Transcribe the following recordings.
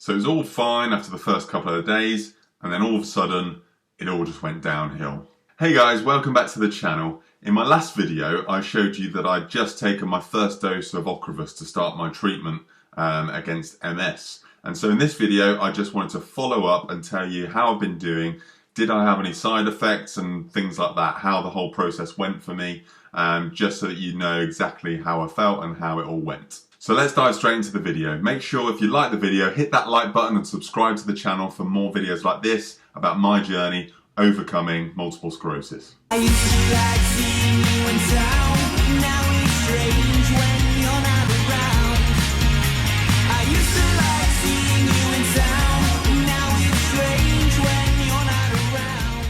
So it was all fine after the first couple of days, and then all of a sudden, it all just went downhill. Hey guys, welcome back to the channel. In my last video, I showed you that I'd just taken my first dose of Ocrevus to start my treatment against MS. And so in this video, I just wanted to follow up and tell you how I've been doing. Did I have any side effects and things like that, how the whole process went for me, just so that you know exactly how I felt and how it all went. So let's dive straight into the video. Make sure if you like the video, hit that like button and subscribe to the channel for more videos like this about my journey overcoming multiple sclerosis. I used to like seeing you in town. Now it's strange when you're not around. I used to like seeing you in town. Now it's strange when you're not around.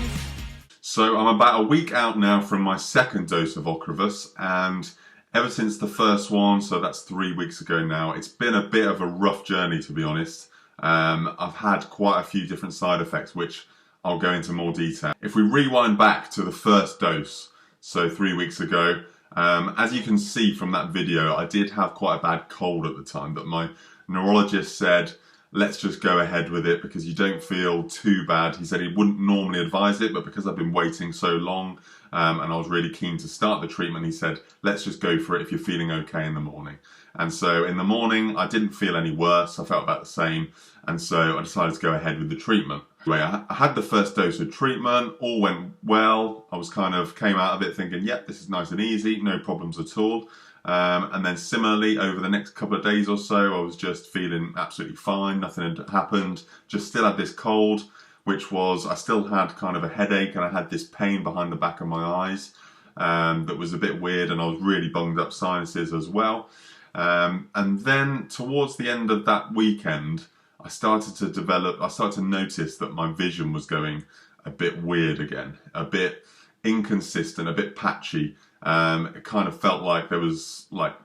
So I'm about a week out now from my second dose of Ocrevus, and ever since the first one, so that's 3 weeks ago now, it's been a bit of a rough journey, to be honest. I've had quite a few different side effects, which I'll go into more detail. If we rewind back to the first dose, so 3 weeks ago, as you can see from that video, I did have quite a bad cold at the time, but my neurologist said, let's just go ahead with it because you don't feel too bad. He said he wouldn't normally advise it, but because I've been waiting so long and I was really keen to start the treatment, he said, let's just go for it if you're feeling okay in the morning. And so in the morning, I didn't feel any worse. I felt about the same. And so I decided to go ahead with the treatment. Anyway, I had the first dose of treatment, all went well. I was came out of it thinking, yep, this is nice and easy, no problems at all. And then similarly, over the next couple of days or so, I was just feeling absolutely fine. Nothing had happened. Just still had this cold, which was, I still had kind of a headache and I had this pain behind the back of my eyes that was a bit weird, and I was really bunged up sinuses as well. And then towards the end of that weekend, I started to notice that my vision was going a bit weird again, a bit inconsistent, a bit patchy. It kind of felt like there was like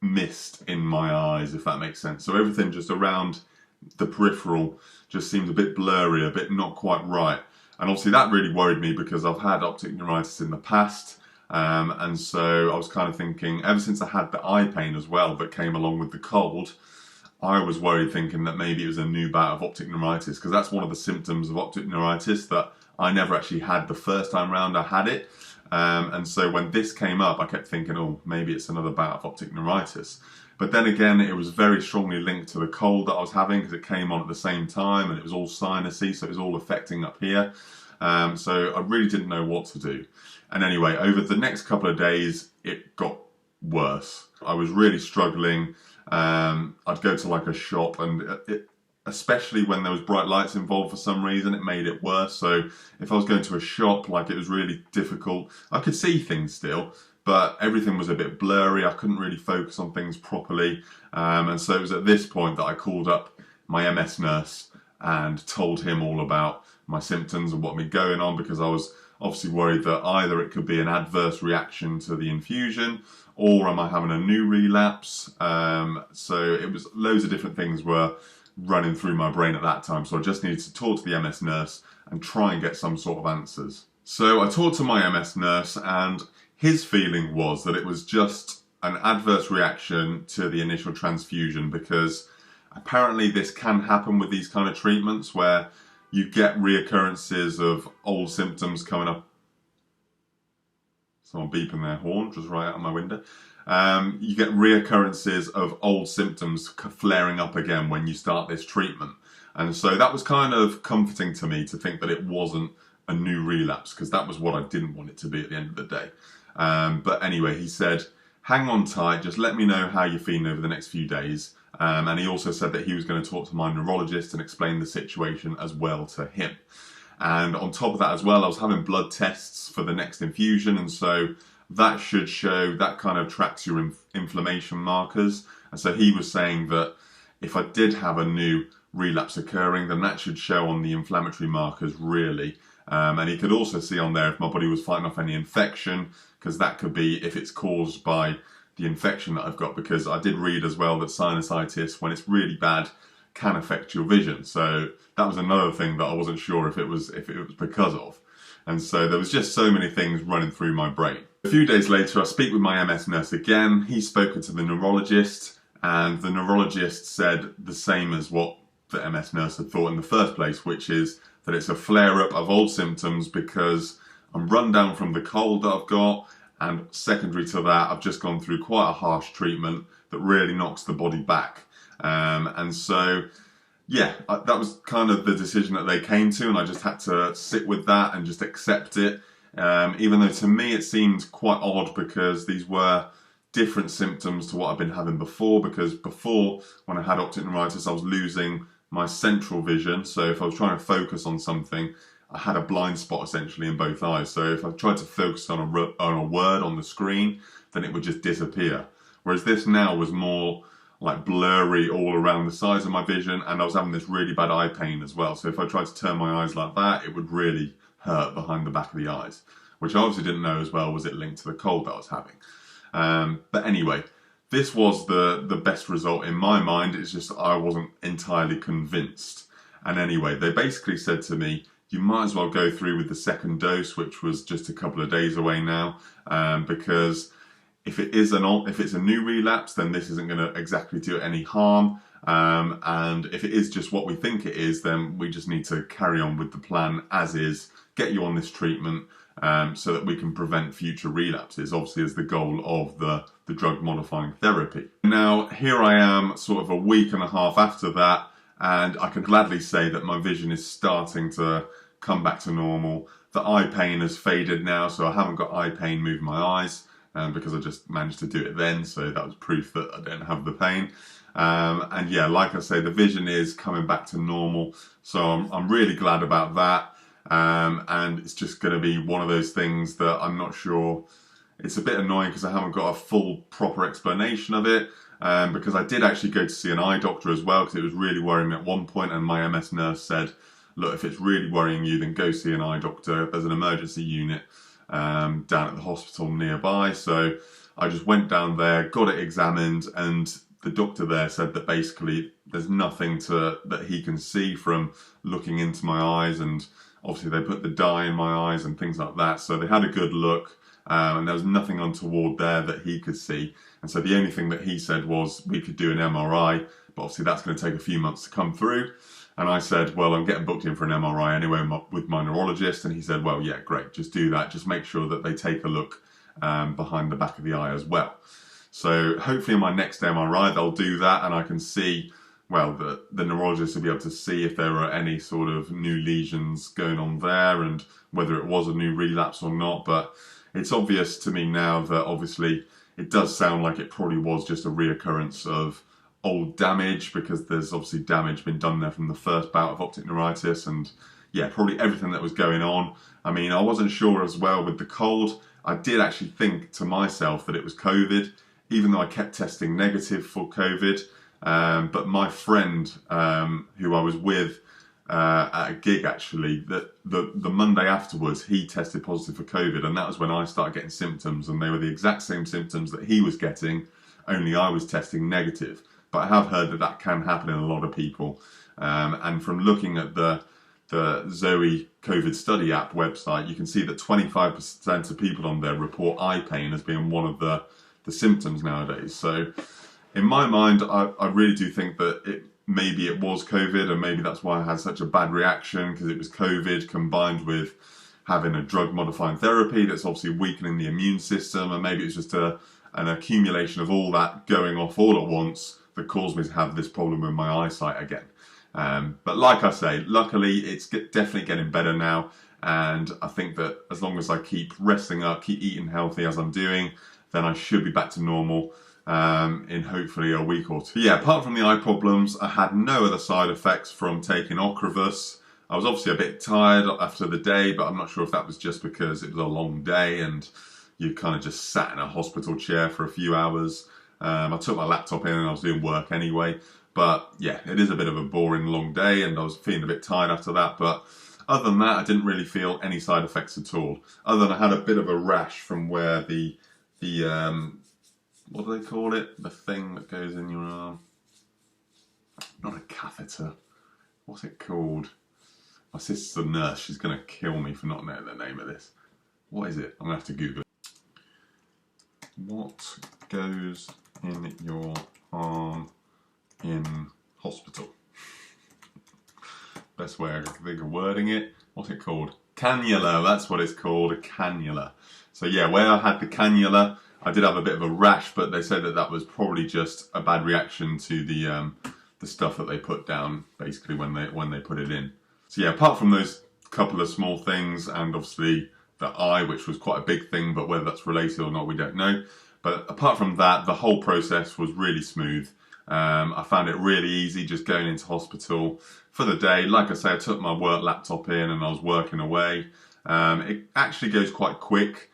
mist in my eyes, if that makes sense. So everything just around the peripheral just seemed a bit blurry, a bit not quite right. And obviously that really worried me because I've had optic neuritis in the past. And so I was kind of thinking, ever since I had the eye pain as well that came along with the cold, I was worried thinking that maybe it was a new bout of optic neuritis, because that's one of the symptoms of optic neuritis that I never actually had the first time round I had it. And so when this came up, I kept thinking, oh, maybe it's another bout of optic neuritis. But then again, it was very strongly linked to the cold that I was having because it came on at the same time and it was all sinusy, so it was all affecting up here. So I really didn't know what to do. And anyway, over the next couple of days, it got worse. I was really struggling. I'd go to like a shop, and especially when there was bright lights involved for some reason, it made it worse. So if I was going to a shop, like, it was really difficult. I could see things still, but everything was a bit blurry. I couldn't really focus on things properly. And so it was at this point that I called up my MS nurse and told him all about my symptoms and what had been going on, because I was obviously worried that either it could be an adverse reaction to the infusion, or am I having a new relapse? So it was loads of different things were running through my brain at that time. So I just needed to talk to the MS nurse and try and get some sort of answers. So I talked to my MS nurse, and his feeling was that it was just an adverse reaction to the initial transfusion, because apparently this can happen with these kind of treatments where you get reoccurrences of old symptoms coming up. Someone beeping their horn just right out of my window. You get reoccurrences of old symptoms flaring up again when you start this treatment. And so that was kind of comforting to me to think that it wasn't a new relapse, because that was what I didn't want it to be at the end of the day. But anyway, he said, hang on tight, just let me know how you're feeling over the next few days. And he also said that he was going to talk to my neurologist and explain the situation as well to him. And on top of that as well, I was having blood tests for the next infusion, and so that should show, that kind of tracks your inflammation markers. And so he was saying that if I did have a new relapse occurring, then that should show on the inflammatory markers really. And he could also see on there if my body was fighting off any infection, because that could be if it's caused by the infection that I've got, because I did read as well that sinusitis, when it's really bad, can affect your vision. So that was another thing that I wasn't sure if it was because of. And so there was just so many things running through my brain. A few days later, I speak with my MS nurse again. He's spoken to the neurologist, and the neurologist said the same as what the MS nurse had thought in the first place, which is that it's a flare-up of old symptoms because I'm run down from the cold that I've got, and secondary to that, I've just gone through quite a harsh treatment that really knocks the body back. And so, yeah, that was kind of the decision that they came to, and I just had to sit with that and just accept it. Even though to me it seemed quite odd because these were different symptoms to what I've been having before, because before, when I had optic neuritis, I was losing my central vision. So if I was trying to focus on something, I had a blind spot essentially in both eyes. So if I tried to focus on a word on the screen, then it would just disappear. Whereas this now was more like blurry all around the sides of my vision, and I was having this really bad eye pain as well. So if I tried to turn my eyes like that, it would really hurt behind the back of the eyes, which I obviously didn't know as well was it linked to the cold that I was having. But anyway, this was the best result in my mind. It's just I wasn't entirely convinced. And anyway, they basically said to me, you might as well go through with the second dose, which was just a couple of days away now, because if it's a new relapse, then this isn't going to exactly do it any harm. And if it is just what we think it is, then we just need to carry on with the plan as is, get you on this treatment, so that we can prevent future relapses, obviously as the goal of the drug modifying therapy. Now, here I am sort of a week and a half after that, and I can gladly say that my vision is starting to come back to normal. The eye pain has faded now, so I haven't got eye pain moving my eyes, because I just managed to do it then, so that was proof that I don't have the pain. And yeah, like I say, the vision is coming back to normal, so I'm really glad about that. And it's just going to be one of those things that I'm not sure. It's a bit annoying because I haven't got a full proper explanation of it, because I did actually go to see an eye doctor as well because it was really worrying me at one point, and my MS nurse said, look, if it's really worrying you, then go see an eye doctor. There's an emergency unit down at the hospital nearby. So I just went down there, got it examined, and the doctor there said that basically there's nothing that he can see from looking into my eyes, and obviously they put the dye in my eyes and things like that. So they had a good look, and there was nothing untoward there that he could see. And so the only thing that he said was we could do an MRI, but obviously that's going to take a few months to come through. And I said, well, I'm getting booked in for an MRI anyway with my neurologist. And he said, well, yeah, great, just do that. Just make sure that they take a look behind the back of the eye as well. So hopefully in my next MRI, they'll do that, and I can see, well, the neurologist will be able to see if there are any sort of new lesions going on there and whether it was a new relapse or not. But it's obvious to me now that obviously it does sound like it probably was just a reoccurrence of old damage, because there's obviously damage been done there from the first bout of optic neuritis, and yeah, probably everything that was going on. I mean, I wasn't sure as well with the cold. I did actually think to myself that it was COVID, even though I kept testing negative for COVID. But my friend, who I was with at a gig actually, the Monday afterwards, he tested positive for COVID, and that was when I started getting symptoms, and they were the exact same symptoms that he was getting, only I was testing negative. But I have heard that can happen in a lot of people. And from looking at the Zoe COVID study app website, you can see that 25% of people on there report eye pain as being one of the symptoms nowadays. So in my mind, I really do think that maybe it was COVID, and maybe that's why I had such a bad reaction, because it was COVID combined with having a drug modifying therapy that's obviously weakening the immune system, and maybe it's just an accumulation of all that going off all at once that caused me to have this problem with my eyesight again. But like I say, luckily it's definitely getting better now, and I think that as long as I keep resting up, keep eating healthy as I'm doing, then I should be back to normal in hopefully a week or two. Yeah, apart from the eye problems, I had no other side effects from taking Ocrevus. I was obviously a bit tired after the day, but I'm not sure if that was just because it was a long day and you kind of just sat in a hospital chair for a few hours. I took my laptop in and I was doing work anyway. But yeah, it is a bit of a boring long day, and I was feeling a bit tired after that. But other than that, I didn't really feel any side effects at all. Other than I had a bit of a rash from where the what do they call it? The thing that goes in your arm. Not a catheter. What's it called? My sister's a nurse. She's going to kill me for not knowing the name of this. What is it? I'm going to have to Google it. What goes in your arm in hospital? best way I can think of wording it. What's it called? Cannula, that's what it's called, a cannula. So yeah, where I had the cannula, I did have a bit of a rash, but they said that that was probably just a bad reaction to the stuff that they put down, basically when they put it in. So yeah, apart from those couple of small things, and obviously the eye, which was quite a big thing, but whether that's related or not, we don't know. But apart from that, the whole process was really smooth. I found it really easy just going into hospital for the day. Like I say, I took my work laptop in and I was working away. It actually goes quite quick,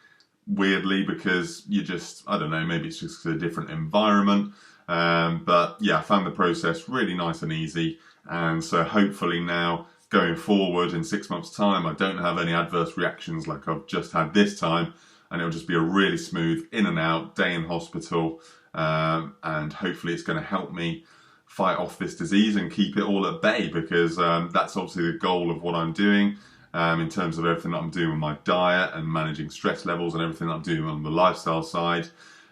weirdly, because you just, I don't know, maybe it's just a different environment. But yeah, I found the process really nice and easy. And so hopefully now, going forward in 6 months' time, I don't have any adverse reactions like I've just had this time. And it'll just be a really smooth in and out day in hospital. And hopefully it's going to help me fight off this disease and keep it all at bay, because that's obviously the goal of what I'm doing in terms of everything that I'm doing with my diet and managing stress levels and everything that I'm doing on the lifestyle side,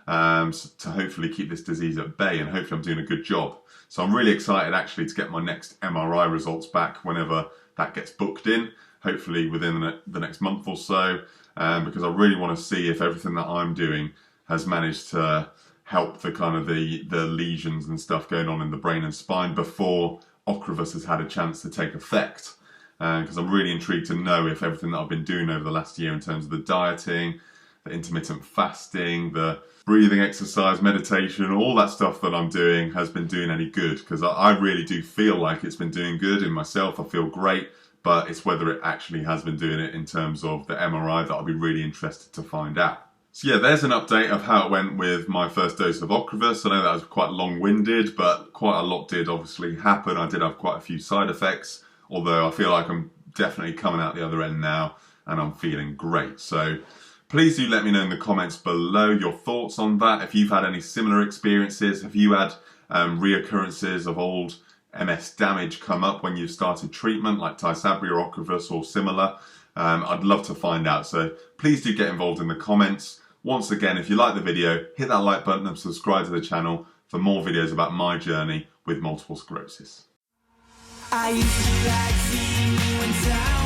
so to hopefully keep this disease at bay, and hopefully I'm doing a good job. So I'm really excited actually to get my next MRI results back whenever that gets booked in, hopefully within the next month or so, because I really want to see if everything that I'm doing has managed to help the kind of the lesions and stuff going on in the brain and spine before Ocrevus has had a chance to take effect. Because I'm really intrigued to know if everything that I've been doing over the last year in terms of the dieting, the intermittent fasting, the breathing exercise, meditation, all that stuff that I'm doing has been doing any good. Because I really do feel like it's been doing good in myself. I feel great, but it's whether it actually has been doing it in terms of the MRI that I'll be really interested to find out. So yeah, there's an update of how it went with my first dose of Ocrevus. I know that was quite long-winded, but quite a lot did obviously happen. I did have quite a few side effects, although I feel like I'm definitely coming out the other end now and I'm feeling great. So please do let me know in the comments below your thoughts on that. If you've had any similar experiences, have you had reoccurrences of old MS damage come up when you've started treatment, like Tysabri or Ocrevus or similar? I'd love to find out, so please do get involved in the comments. Once again, if you like the video, hit that like button and subscribe to the channel for more videos about my journey with multiple sclerosis. I used to like seeing you in town.